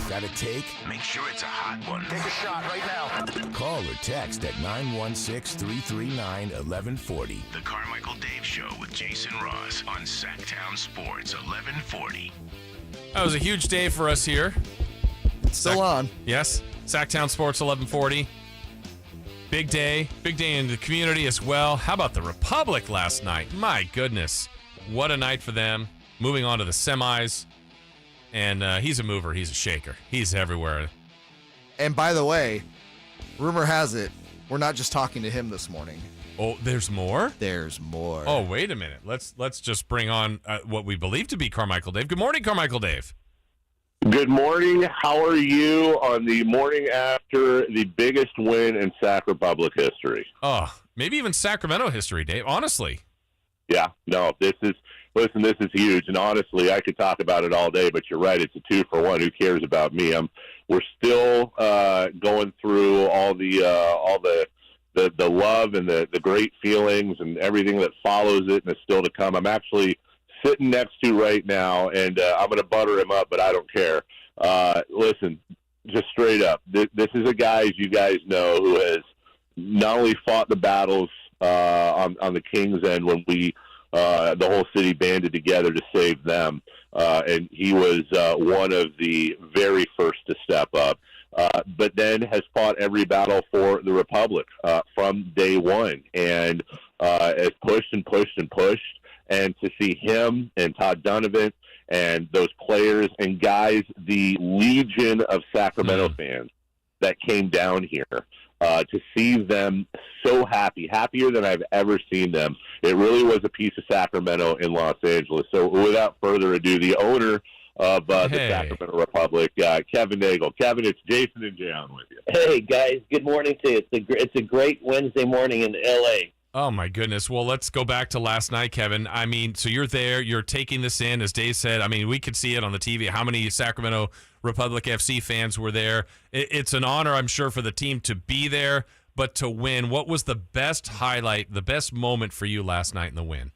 Got a take? Make sure it's a hot one. Take a shot right now. Call or text at 916-339-1140. The Carmichael Dave Show with Jason Ross on Sactown Sports 1140. That was a huge day for us here. Still on. Yes, Sactown Sports 1140. Big day in the community as well. How about the Republic last night? My goodness, what a night for them. Moving on to the semis. And he's a mover. He's a shaker. He's everywhere. And by the way, rumor has it, we're not just talking to him this morning. Oh, there's more? There's more. Oh, wait a minute. Let's just bring on what we believe to be Carmichael Dave. Good morning, Carmichael Dave. Good morning. How are you on the morning after the biggest win in Sac Republic history? Oh, maybe even Sacramento history, Dave. Honestly. Yeah, no, this is huge. And honestly, I could talk about it all day, but you're right. It's a 2-for-1. Who cares about me? We're still going through all the love and the great feelings and everything that follows it, and it's still to come. I'm actually sitting next to right now, and I'm going to butter him up, but I don't care. Listen, just straight up, this is a guy, as you guys know, who has not only fought the battles on the Kings end when we the whole city banded together to save them, and he was one of the very first to step up, but then has fought every battle for the Republic from day one, and has pushed and pushed and pushed. And to see him and Todd Donovan and those players and guys, the legion of Sacramento fans that came down here, to see them so happy, happier than I've ever seen them. It really was a piece of Sacramento in Los Angeles. So without further ado, the owner of the Sacramento Republic, Kevin Nagel. Kevin, it's Jason and Jay on with you. Hey, guys. Good morning to you. It's a great Wednesday morning in L.A. Oh, my goodness. Well, let's go back to last night, Kevin. I mean, so you're there. You're taking this in, as Dave said. I mean, we could see it on the TV, how many Sacramento Republic FC fans were there. It's an honor, I'm sure, for the team to be there, but to win. What was the best highlight, the best moment for you last night in the win?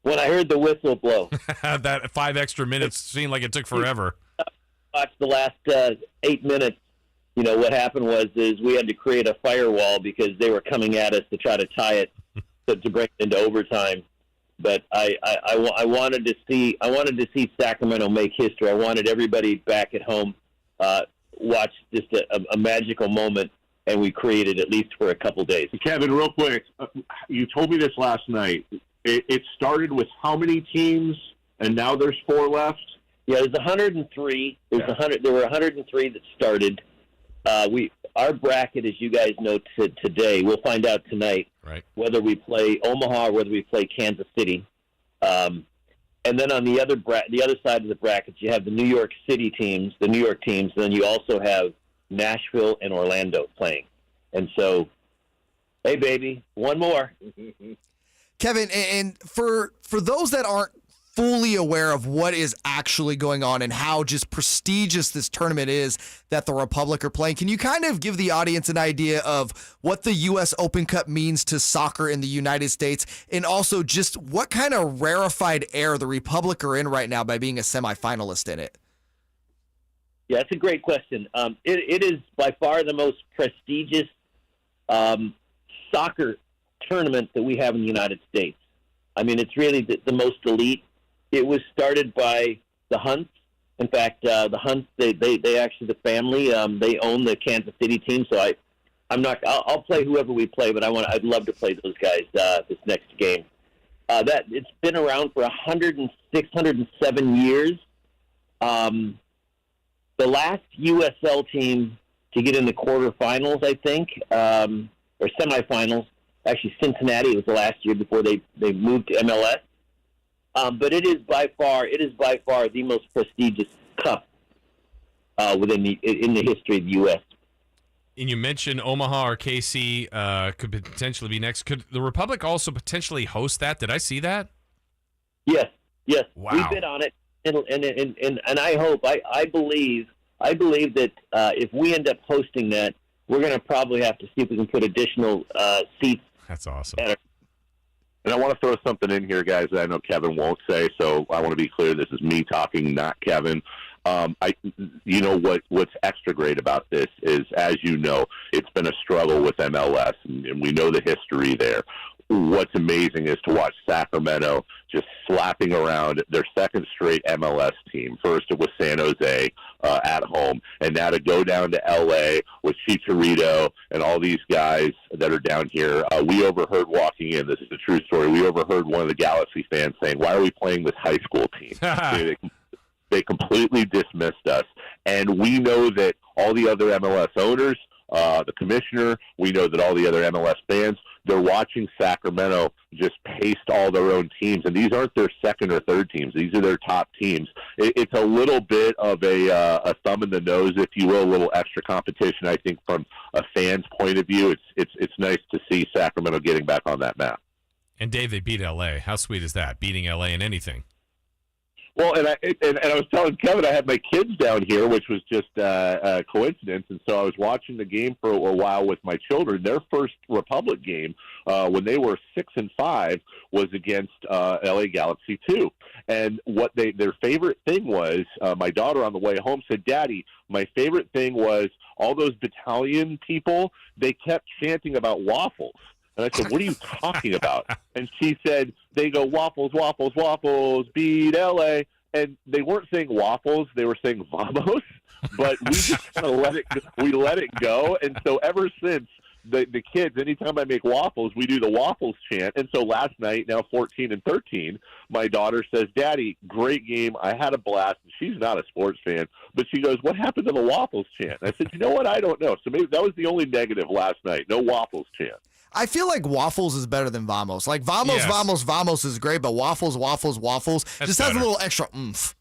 When I heard the whistle blow. That 5 extra minutes seemed like it took forever. Watched the last 8 minutes. You know, what happened is we had to create a firewall because they were coming at us to try to tie it to bring it into overtime. But I wanted to see Sacramento make history. I wanted everybody back at home watch just a magical moment, and we created at least for a couple days. Kevin, real quick, you told me this last night. It started with how many teams, and now there's 4 left? Yeah, there's 103. There were 103 that started. Our bracket, as you guys know today, we'll find out tonight, right, whether we play Omaha or whether we play Kansas City. And then on the other side of the bracket, you have the New York City teams, the New York teams, and then you also have Nashville and Orlando playing. And so, hey, baby, one more. Kevin, and for those that aren't fully aware of what is actually going on and how just prestigious this tournament is that the Republic are playing, can you kind of give the audience an idea of what the U.S. Open Cup means to soccer in the United States, and also just what kind of rarefied air the Republic are in right now by being a semifinalist in it? Yeah, that's a great question. It is by far the most prestigious soccer tournament that we have in the United States. I mean, it's really the most elite. It was started by the Hunts. In fact, the Hunts, they actually, the family, they own the Kansas City team. So I'll play whoever we play, but I'd love to play those guys this next game. It's been around for 106, 107 years. The last USL team to get in the quarterfinals, I think, or semifinals. Actually, Cincinnati was the last year before they moved to MLS. But it is by far the most prestigious cup in the history of the U.S. And you mentioned Omaha or KC could potentially be next. Could the Republic also potentially host that? Did I see that? Yes. Wow. We bid on it, and I hope, I believe that if we end up hosting that, we're going to probably have to see if we can put additional seats. That's awesome. And I want to throw something in here, guys, that I know Kevin won't say, so I want to be clear. This is me talking, not Kevin. What's extra great about this is, as you know, it's been a struggle with MLS, and we know the history there. What's amazing is to watch Sacramento just slapping around their second straight MLS team. First it was San Jose at home, and now to go down to L.A. with Chicharito and all these guys that are down here. We overheard walking in, this is a true story, we overheard one of the Galaxy fans saying, "Why are we playing this high school team?" They completely dismissed us. And we know that all the other MLS owners, the commissioner, we know that all the other MLS fans, they're watching Sacramento just paste all their own teams. And these aren't their second or third teams. These are their top teams. It's a little bit of a thumb in the nose, if you will, a little extra competition, I think, from a fan's point of view. It's nice to see Sacramento getting back on that map. And, Dave, they beat L.A. How sweet is that, beating L.A. in anything? Well, and I was telling Kevin I had my kids down here, which was just a coincidence, and so I was watching the game for a while with my children. Their first Republic game, when they were 6 and 5, was against LA Galaxy 2. And what their favorite thing was, my daughter on the way home said, "Daddy, my favorite thing was all those battalion people. They kept chanting about waffles." And I said, "What are you talking about?" And she said, "They go waffles, waffles, waffles, beat LA." And they weren't saying waffles, they were saying vamos. But we just kind of let it go. And so ever since, the kids, anytime I make waffles, we do the waffles chant. And so last night, now 14 and 13, my daughter says, "Daddy, great game. I had a blast." And she's not a sports fan, but she goes, "What happened to the waffles chant?" And I said, "You know what? I don't know." So maybe that was the only negative last night. No waffles chant. I feel like waffles is better than vamos. Like vamos, vamos is great, but waffles That's just better. has a little extra oomph.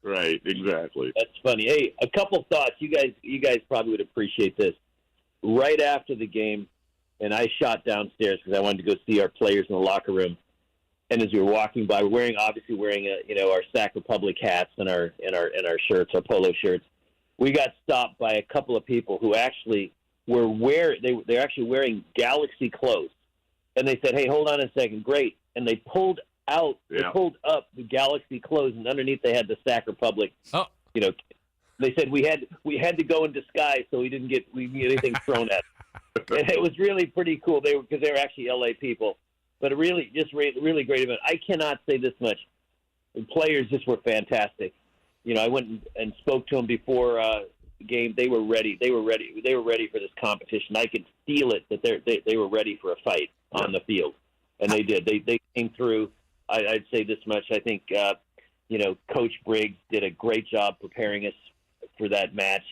Right, exactly. That's funny. Hey, a couple thoughts. You guys probably would appreciate this. Right after the game, and I shot downstairs because I wanted to go see our players in the locker room. And as we were walking by, wearing our Sac Republic hats and our shirts, our polo shirts, we got stopped by a couple of people who actually they're actually wearing Galaxy clothes, and they said, "Hey, hold on a second, great!" And they pulled up the Galaxy clothes, and underneath they had the Sac Republic. Oh, they said we had to go in disguise so we didn't get anything thrown at us. And it was really pretty cool. Because they were actually LA people, but a really great event. I cannot say this much: the players just were fantastic. I went and spoke to them before game. They were ready. They were ready for this competition. I could feel it that they were ready for a fight on the field, and they did. They came through. I'd say this much. I think Coach Briggs did a great job preparing us for that match.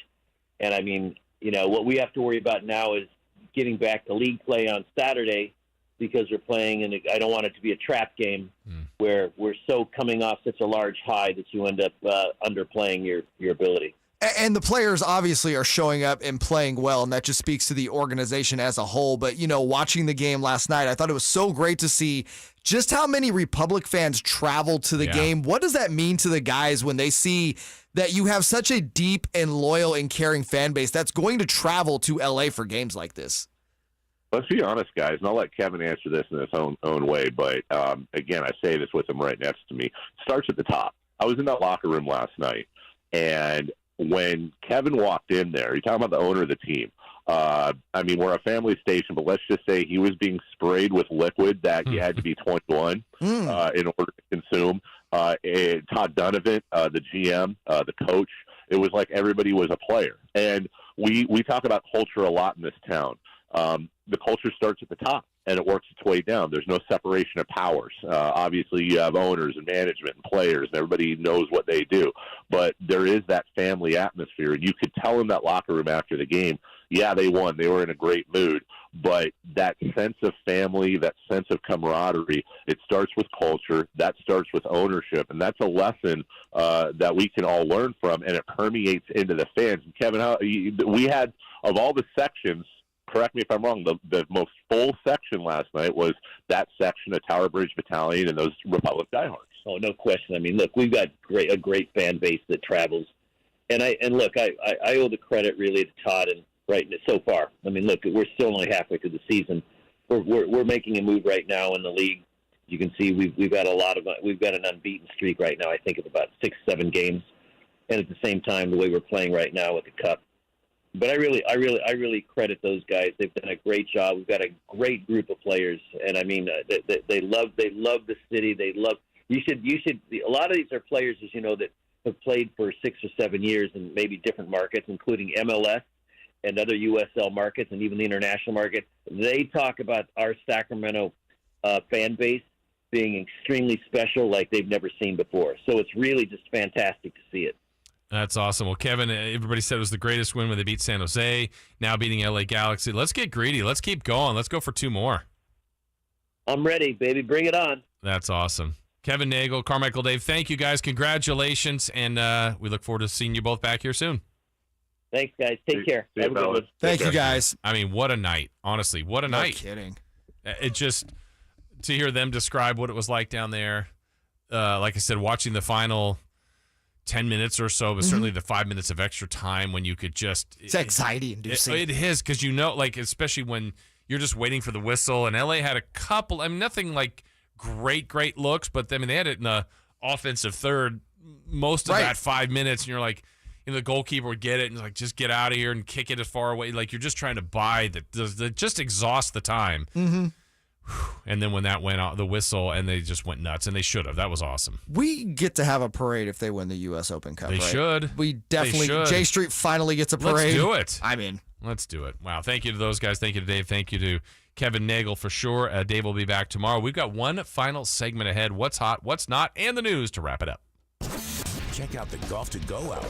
And I mean, what we have to worry about now is getting back to league play on Saturday, because we're playing, and I don't want it to be a trap game where we're so coming off such a large high that you end up underplaying your ability. And the players obviously are showing up and playing well, and that just speaks to the organization as a whole. But, watching the game last night, I thought it was so great to see just how many Republic fans traveled to the game. What does that mean to the guys when they see that you have such a deep and loyal and caring fan base that's going to travel to LA for games like this? Let's be honest, guys, and I'll let Kevin answer this in his own way. But, again, I say this with him right next to me. It starts at the top. I was in that locker room last night, and when Kevin walked in there, you're talking about the owner of the team. We're a family station, but let's just say he was being sprayed with liquid that you had to be 21 in order to consume. Todd Donovan, the GM, the coach, it was like everybody was a player. And we talk about culture a lot in this town. The culture starts at the top, and it works its way down. There's no separation of powers. Obviously, you have owners and management and players, and everybody knows what they do. But there is that family atmosphere, and you could tell in that locker room after the game, yeah, they won. They were in a great mood. But that sense of family, that sense of camaraderie, it starts with culture. That starts with ownership, and that's a lesson that we can all learn from, and it permeates into the fans. And Kevin, we had, of all the sections, correct me if I'm wrong, the most full section last night was that section of Tower Bridge Battalion and those Republic diehards. Oh, no question. I mean, look, we've got a great fan base that travels. And I owe the credit really to Todd and so far. I mean, look, we're still only halfway through the season. We're making a move right now in the league You can see we've got an unbeaten streak right now. I think of about 6-7 games, and at the same time, the way we're playing right now with the Cup. But I really credit those guys. They've done a great job. We've got a great group of players, and I mean, they love the city. They love. You should. A lot of these are players, as you know, that have played for 6 or 7 years in maybe different markets, including MLS and other USL markets, and even the international market. They talk about our Sacramento fan base being extremely special, like they've never seen before. So it's really just fantastic to see it. That's awesome. Well, Kevin, everybody said it was the greatest win when they beat San Jose, now beating LA Galaxy. Let's get greedy. Let's keep going. Let's go for 2 more. I'm ready, baby. Bring it on. That's awesome. Kevin Nagel, Carmichael Dave, thank you guys. Congratulations, and we look forward to seeing you both back here soon. Thanks, guys. Take care. See you, fellas. Thank you, guys. I mean, what a night. Honestly, what a night. No kidding. It just, to hear them describe what it was like down there, like I said, watching the final 10 minutes or so, but certainly the 5 minutes of extra time when you could just... It's anxiety-inducing. It is, because you know, like, especially when you're just waiting for the whistle, and LA had a couple, I mean, nothing like great looks, but I mean, they had it in the offensive third most of that 5 minutes, and you're like, you know, the goalkeeper would get it and like, just get out of here and kick it as far away. Like, you're just trying to buy just exhaust the time. Mm-hmm. And then when that went out, the whistle, and they just went nuts, and they should have. That was awesome. We get to have a parade if they win the U.S. Open Cup, They right? should. We definitely, They should. J Street finally gets a parade. Let's do it. I mean, let's do it. Wow. Thank you to those guys. Thank you to Dave. Thank you to Kevin Nagel for sure. Dave will be back tomorrow. We've got one final segment ahead. What's hot, what's not, and the news to wrap it up. Check out the Golf to Go Hour